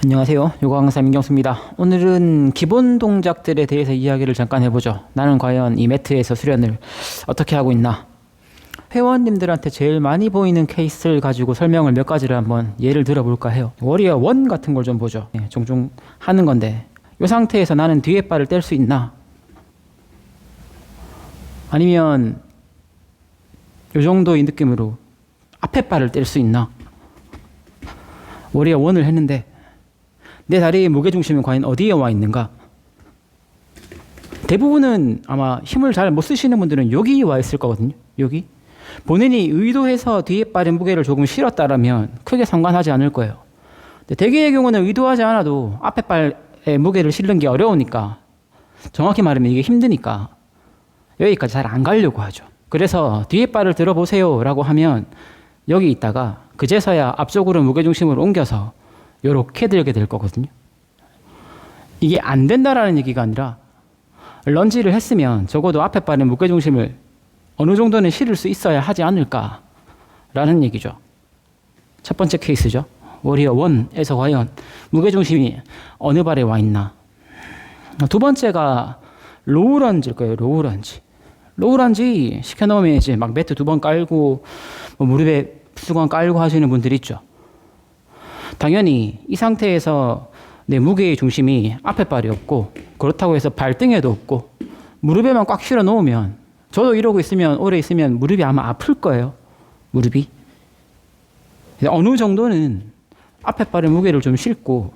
안녕하세요. 요가 강사 민경수입니다. 오늘은 기본 동작들에 대해서 이야기를 잠깐 해보죠. 나는 과연 이 매트에서 수련을 어떻게 하고 있나? 회원님들한테 제일 많이 보이는 케이스를 가지고 설명을 몇 가지를 한번 예를 들어볼까 해요. 워리어 1 같은 걸 좀 보죠. 종종 하는 건데 이 상태에서 나는 뒤에 발을 뗄 수 있나? 아니면 이 정도의 느낌으로 앞에 발을 뗄 수 있나? 워리어 1을 했는데 내 다리의 무게중심은 과연 어디에 와 있는가? 대부분은 아마 힘을 잘 못 쓰시는 분들은 여기 와 있을 거거든요. 여기. 본인이 의도해서 뒤에 발의 무게를 조금 실었다라면 크게 상관하지 않을 거예요. 근데 대개의 경우는 의도하지 않아도 앞에 발의 무게를 실는 게 어려우니까, 정확히 말하면 이게 힘드니까 여기까지 잘 안 가려고 하죠. 그래서 뒤에 발을 들어보세요 라고 하면 여기 있다가 그제서야 앞쪽으로 무게중심을 옮겨서 이렇게 들게 될 거거든요. 이게 안 된다라는 얘기가 아니라 런지를 했으면 적어도 앞에 발의 무게중심을 어느 정도는 실을 수 있어야 하지 않을까라는 얘기죠. 첫 번째 케이스죠. 워리어 1에서 과연 무게중심이 어느 발에 와 있나. 두 번째가 로우 런지일 거예요. 로우 런지. 로우 런지 시켜놓으면 이제 막 매트 2번 깔고 뭐 무릎에 수건 깔고 하시는 분들 있죠. 당연히 이 상태에서 내 무게의 중심이 앞에 발이 없고, 그렇다고 해서 발등에도 없고 무릎에만 꽉 실어 놓으면, 저도 이러고 있으면 오래 있으면 무릎이 아마 아플 거예요. 무릎이. 어느 정도는 앞에 발의 무게를 좀 싣고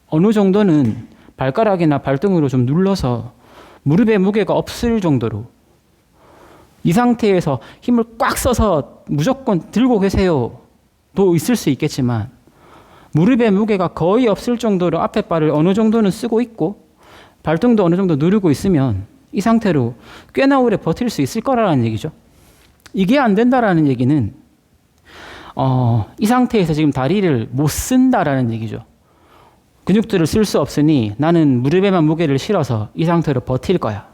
어느 정도는 발가락이나 발등으로 좀 눌러서 무릎에 무게가 없을 정도로, 이 상태에서 힘을 꽉 써서 무조건 들고 계세요 도 있을 수 있겠지만, 무릎에 무게가 거의 없을 정도로 앞에 발을 어느 정도는 쓰고 있고 발등도 어느 정도 누르고 있으면 이 상태로 꽤나 오래 버틸 수 있을 거라는 얘기죠. 이게 안 된다라는 얘기는 이 상태에서 지금 다리를 못 쓴다라는 얘기죠. 근육들을 쓸 수 없으니 나는 무릎에만 무게를 실어서 이 상태로 버틸 거야.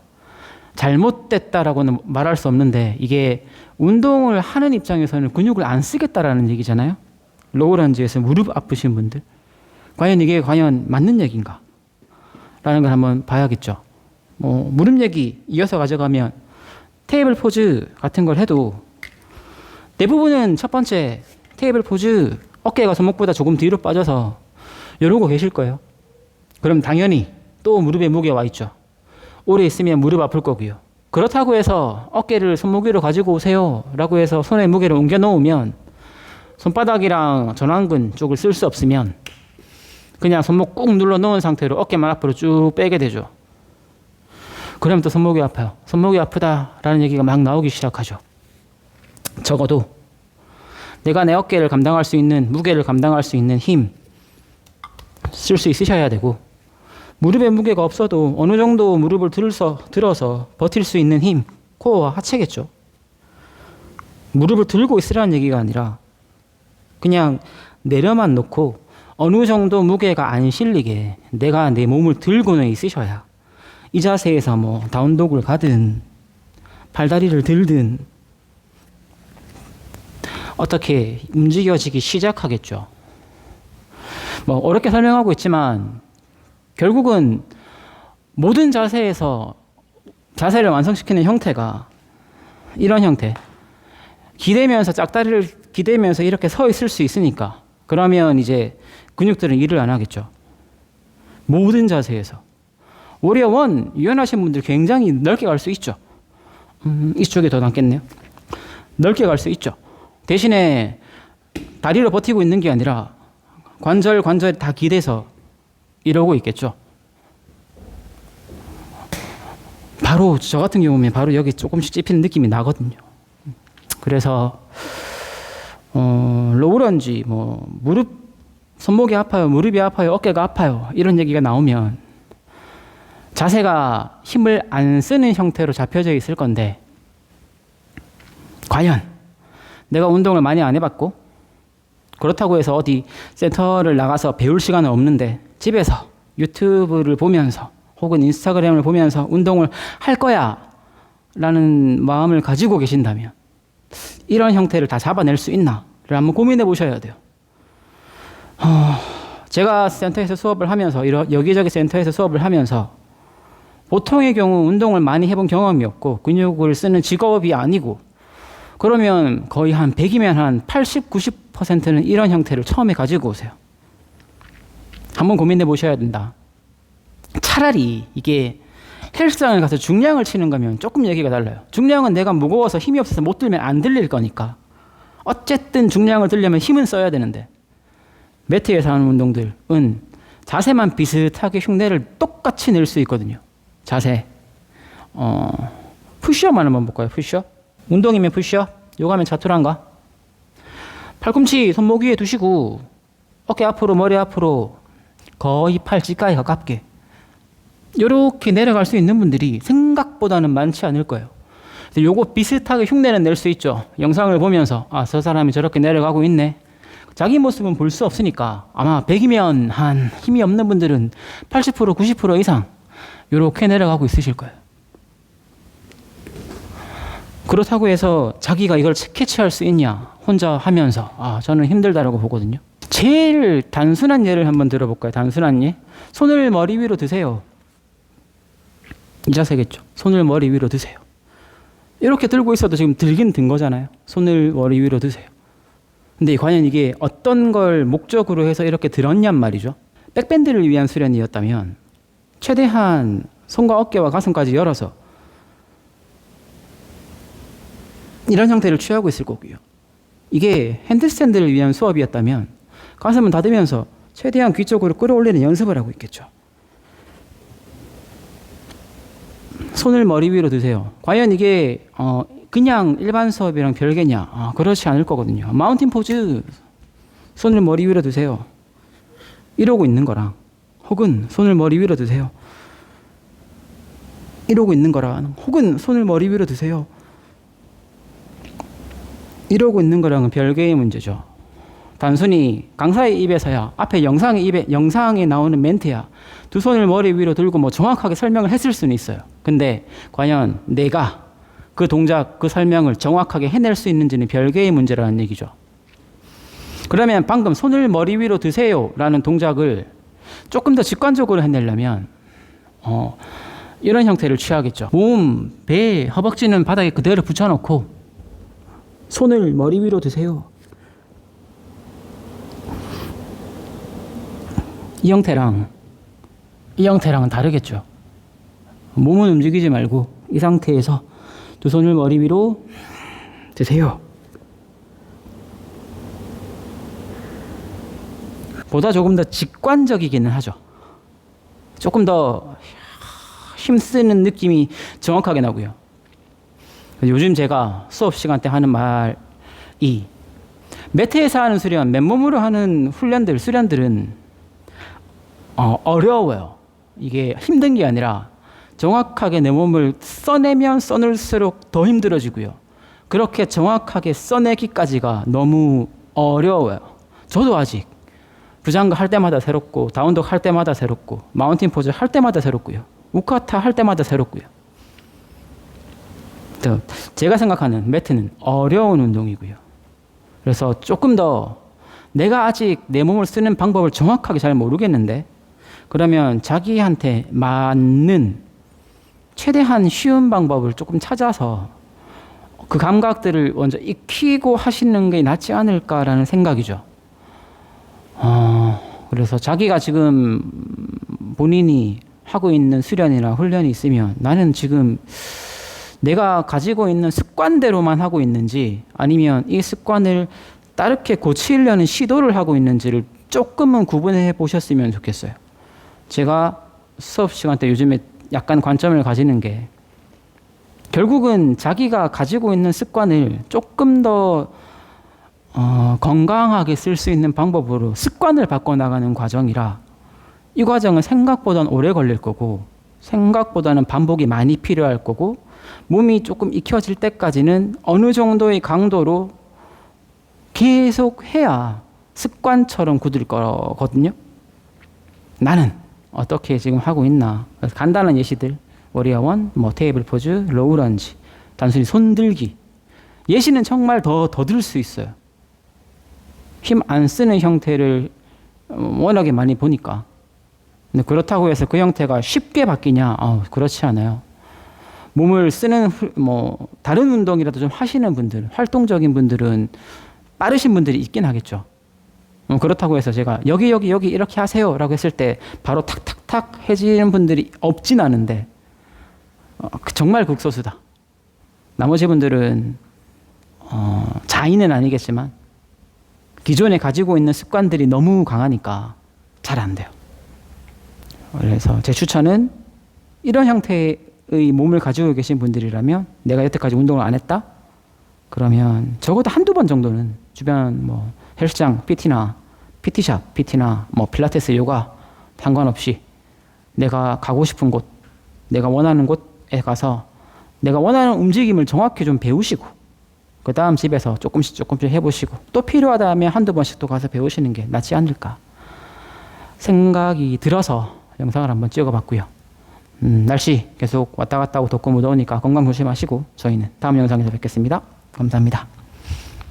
잘못됐다라고는 말할 수 없는데, 이게 운동을 하는 입장에서는 근육을 안 쓰겠다라는 얘기잖아요. 로우 런지에서 무릎 아프신 분들, 과연 이게 과연 맞는 얘기인가? 라는 걸 한번 봐야겠죠. 무릎 얘기 이어서 가져가면 테이블 포즈 같은 걸 해도 대부분은 첫 번째 테이블 포즈 어깨가 손목보다 조금 뒤로 빠져서 이러고 계실 거예요. 그럼 당연히 또 무릎에 무게가 와 있죠. 오래 있으면 무릎 아플 거고요. 그렇다고 해서 어깨를 손목 위로 가지고 오세요 라고 해서 손에 무게를 옮겨 놓으면 손바닥이랑 전완근 쪽을 쓸 수 없으면 그냥 손목 꾹 눌러 놓은 상태로 어깨만 앞으로 쭉 빼게 되죠. 그러면 또 손목이 아파요. 손목이 아프다라는 얘기가 막 나오기 시작하죠. 적어도 내가 내 어깨를 감당할 수 있는, 무게를 감당할 수 있는 힘 쓸 수 있으셔야 되고, 무릎에 무게가 없어도 어느 정도 무릎을 들어서 버틸 수 있는 힘, 코어와 하체겠죠. 무릎을 들고 있으라는 얘기가 아니라 그냥 내려만 놓고 어느 정도 무게가 안 실리게 내가 내 몸을 들고는 있으셔야 이 자세에서 뭐 다운독을 가든 팔다리를 들든 어떻게 움직여지기 시작하겠죠. 뭐 어렵게 설명하고 있지만 결국은 모든 자세에서 자세를 완성시키는 형태가 이런 형태, 기대면서 짝다리를 기대면서 이렇게 서 있을 수 있으니까, 그러면 이제 근육들은 일을 안 하겠죠. 모든 자세에서. 워리어 1 유연하신 분들 굉장히 넓게 갈 수 있죠. 이쪽에 더 낫겠네요. 넓게 갈 수 있죠. 대신에 다리로 버티고 있는 게 아니라 관절 다 기대서 이러고 있겠죠. 바로 저 같은 경우면 바로 여기 조금씩 찝히는 느낌이 나거든요. 그래서 로우 런지, 뭐 무릎, 손목이 아파요, 무릎이 아파요, 어깨가 아파요, 이런 얘기가 나오면 자세가 힘을 안 쓰는 형태로 잡혀져 있을 건데, 과연 내가 운동을 많이 안 해봤고 그렇다고 해서 어디 센터를 나가서 배울 시간은 없는데 집에서 유튜브를 보면서 혹은 인스타그램을 보면서 운동을 할 거야 라는 마음을 가지고 계신다면 이런 형태를 다 잡아낼 수 있나를 한번 고민해 보셔야 돼요. 제가 센터에서 수업을 하면서 여기저기 센터에서 수업을 하면서 보통의 경우 운동을 많이 해본 경험이 없고 근육을 쓰는 직업이 아니고 그러면 거의 한 100이면 한 80, 90%는 이런 형태를 처음에 가지고 오세요. 한번 고민해 보셔야 된다. 차라리 이게 헬스장을 가서 중량을 치는 거면 조금 얘기가 달라요. 중량은 내가 무거워서 힘이 없어서 못 들면 안 들릴 거니까. 어쨌든 중량을 들려면 힘은 써야 되는데 매트에서 하는 운동들은 자세만 비슷하게 흉내를 똑같이 낼 수 있거든요. 자세. 푸시업만 한번 볼까요? 푸시업. 운동이면 푸시업. 요거 하면 자투란가? 팔꿈치 손목 위에 두시고 어깨 앞으로 머리 앞으로 거의 팔찌까지 가깝게 이렇게 내려갈 수 있는 분들이 생각보다는 많지 않을 거예요. 요거 비슷하게 흉내는 낼 수 있죠. 영상을 보면서 아, 저 사람이 저렇게 내려가고 있네. 자기 모습은 볼 수 없으니까 아마 100이면 한 힘이 없는 분들은 80%, 90% 이상 이렇게 내려가고 있으실 거예요. 그렇다고 해서 자기가 이걸 캐치할 수 있냐 혼자 하면서 아, 저는 힘들다라고 보거든요. 제일 단순한 예를 한번 들어볼까요? 단순한 예. 손을 머리 위로 드세요. 이 자세겠죠. 손을 머리 위로 드세요. 이렇게 들고 있어도 지금 들긴 든 거잖아요. 손을 머리 위로 드세요. 근데 과연 이게 어떤 걸 목적으로 해서 이렇게 들었냔 말이죠. 백밴드를 위한 수련이었다면 최대한 손과 어깨와 가슴까지 열어서 이런 형태를 취하고 있을 거고요. 이게 핸드스탠드를 위한 수업이었다면 가슴은 닫으면서 최대한 귀 쪽으로 끌어올리는 연습을 하고 있겠죠. 손을 머리 위로 드세요. 과연 이게 그냥 일반 수업이랑 별개냐? 그렇지 않을 거거든요. 마운틴 포즈, 손을 머리 위로 드세요. 이러고 있는 거랑 혹은 손을 머리 위로 드세요. 이러고 있는 거랑 혹은 손을 머리 위로 드세요. 이러고 있는 거랑은 별개의 문제죠. 단순히 강사의 입에서야 앞에 영상에 나오는 멘트야 두 손을 머리 위로 들고 뭐 정확하게 설명을 했을 수는 있어요. 근데 과연 내가 그 동작, 그 설명을 정확하게 해낼 수 있는지는 별개의 문제라는 얘기죠. 그러면 방금 손을 머리 위로 드세요 라는 동작을 조금 더 직관적으로 해내려면 이런 형태를 취하겠죠. 몸, 배, 허벅지는 바닥에 그대로 붙여놓고 손을 머리 위로 드세요. 이 형태랑은 다르겠죠. 몸은 움직이지 말고 이 상태에서 두 손을 머리 위로 드세요. 보다 조금 더 직관적이기는 하죠. 조금 더 힘쓰는 느낌이 정확하게 나고요. 요즘 제가 수업 시간 때 하는 말이 매트에서 하는 수련, 맨몸으로 하는 수련들은 어려워요. 이게 힘든 게 아니라 정확하게 내 몸을 써내면 써낼수록 더 힘들어지고요. 그렇게 정확하게 써내기까지가 너무 어려워요. 저도 아직 부장가 할 때마다 새롭고 다운독 할 때마다 새롭고 마운틴 포즈 할 때마다 새롭고요. 우카타 할 때마다 새롭고요. 제가 생각하는 매트는 어려운 운동이고요. 그래서 조금 더 내가 아직 내 몸을 쓰는 방법을 정확하게 잘 모르겠는데 그러면 자기한테 맞는 최대한 쉬운 방법을 조금 찾아서 그 감각들을 먼저 익히고 하시는 게 낫지 않을까라는 생각이죠. 그래서 자기가 지금 본인이 하고 있는 수련이나 훈련이 있으면 나는 지금 내가 가지고 있는 습관대로만 하고 있는지 아니면 이 습관을 다르게 고치려는 시도를 하고 있는지를 조금은 구분해 보셨으면 좋겠어요. 제가 수업 시간 때 요즘에 약간 관점을 가지는 게 결국은 자기가 가지고 있는 습관을 조금 더 건강하게 쓸 수 있는 방법으로 습관을 바꿔나가는 과정이라 이 과정은 생각보다는 오래 걸릴 거고 생각보다는 반복이 많이 필요할 거고 몸이 조금 익혀질 때까지는 어느 정도의 강도로 계속 해야 습관처럼 굳을 거거든요. 나는 어떻게 지금 하고 있나. 그래서 간단한 예시들 워리어 1, 테이블 포즈, 로우 런지, 단순히 손 들기. 예시는 정말 더 들 수 있어요. 힘 안 쓰는 형태를 워낙에 많이 보니까. 근데 그렇다고 해서 그 형태가 쉽게 바뀌냐? 그렇지 않아요. 몸을 쓰는 다른 운동이라도 좀 하시는 분들, 활동적인 분들은 빠르신 분들이 있긴 하겠죠. 그렇다고 해서 제가 여기 이렇게 하세요라고 했을 때 바로 탁탁탁 해지는 분들이 없진 않은데 정말 극소수다. 나머지 분들은 자의는 아니겠지만 기존에 가지고 있는 습관들이 너무 강하니까 잘 안 돼요. 그래서 제 추천은 이런 형태의 몸을 가지고 계신 분들이라면 내가 여태까지 운동을 안 했다? 그러면 적어도 한두 번 정도는 주변 헬스장, PT나 PT샵, PT나 필라테스, 요가 상관없이 내가 가고 싶은 곳, 내가 원하는 곳에 가서 내가 원하는 움직임을 정확히 좀 배우시고 그 다음 집에서 조금씩 해보시고 또 필요하다면 한두 번씩 또 가서 배우시는 게 낫지 않을까 생각이 들어서 영상을 한번 찍어봤고요. 날씨 계속 왔다 갔다 하고 덥고 무더우니까 건강 조심하시고 저희는 다음 영상에서 뵙겠습니다. 감사합니다.